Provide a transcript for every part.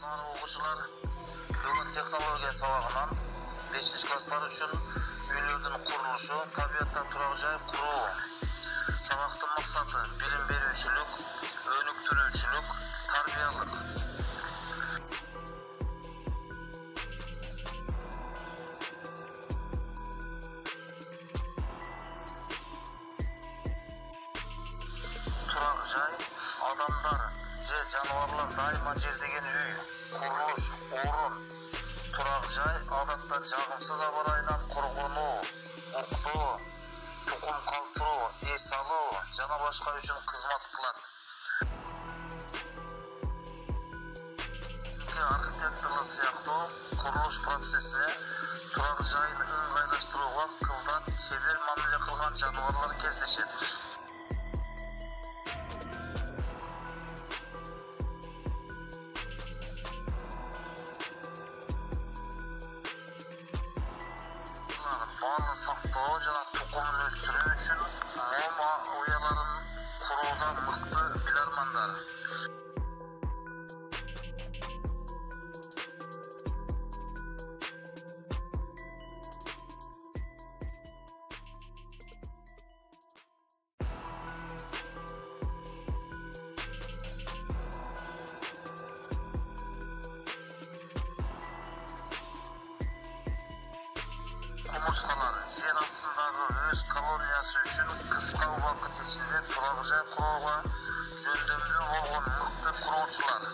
Армысыздар оқушылар, бүгін технология сабағынан 5 класстар үшін үйлердің құрылышы, табиятта турак-жай куруу. Сабақтың мақсаты білім берушілік, өніктірушілік, тарбиялық. Турак-жай адамдар же жануарлар дайыма жердеген үй, құрылыш, орын. Турак-жай адатта жағымсыз ауа райынан қорғануу, уктоо, тұқым қалтыруу, ес алуу жана башка үчүн кызмат кылат. Архитекторлар сыяктуу курулуш процессине турак-жайын ыңгайлаштырууга кылдан чебер мамиле кылган жануарлар кездешет. Балын сактоо жана тукумун өстүрүү үчүн мома уяларын курууда мыкты билармандар. Кумурскалар жер астындагы өз колониясы үчүн кыска убакыт ичинде турак-жай курууга жөндөмдүү болгон мыкты куруучулар.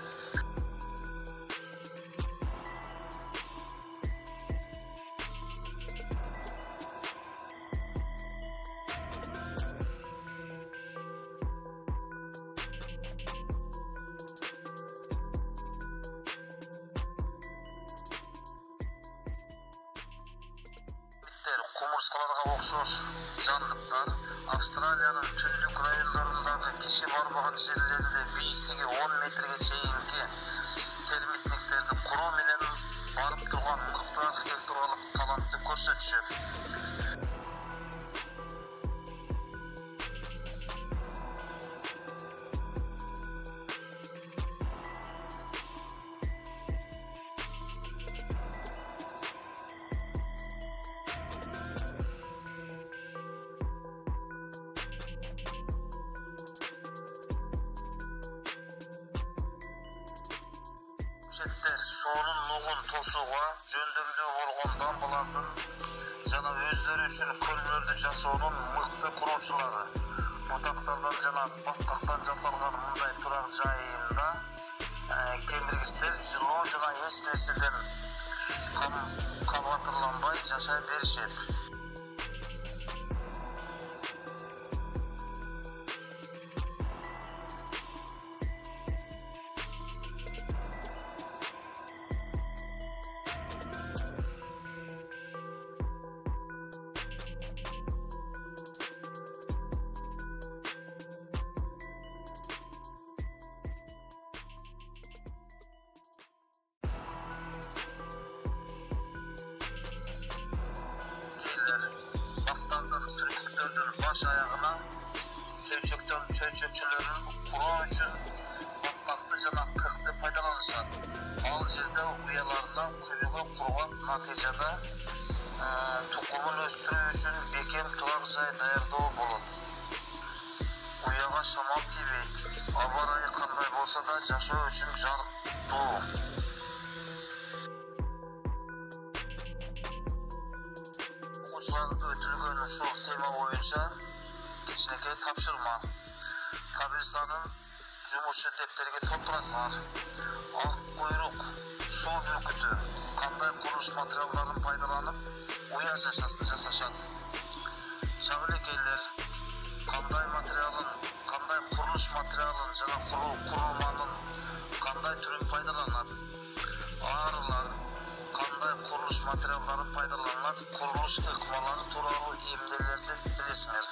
Кумурскаларга окшош жандыктар Австралиянын түндүк райондорундагы киши барбаган жерлеринде бийиктиги 10 метрге чейинки термитниктерди куруу менен барып турган мыкты архитектуралык талантты көрсөтүшөт. Суунун нугун тосууга жөндөмдүү болгон дамбалардын жана өздөрү үчүн көлмөлдү жасоонун мыкты куруучулары. Бутактардан жана баткактан жасалган мындай турак-жайында кемиргичтер жылуу жана эч нерседен кабатырланбай жашай беришет. Түркүктөрдүн баш аягына чөйчөкчөлөрүн куруу үчүн баткакты жана кыркты пайдаланышат. Ал жерде уяларына күнүгө курган натыйжада тукумун өстүрүү үчүн бекем турак-жай даярдоо болот. Уяга шамал тийбейт, аба ырайы кандай болсо да жашоо үчүн жарыктуу. Өтүлгөн ушул тема боюнча кичинекей тапшырма. Табиятанын жумушу дептерге толтурасыңар. Ак куйрук, суу бүркүтү кандай курулуш материалдарын пайдаланып уя жасашат. Чагылекейлер кандай курулуш материалын жана курулманын кандай түрүн пайдаланат. Арылар кандай курулуш материалдары пайдаланат, курулуш ыкмалары тууралуу эмнелерди билесиңер.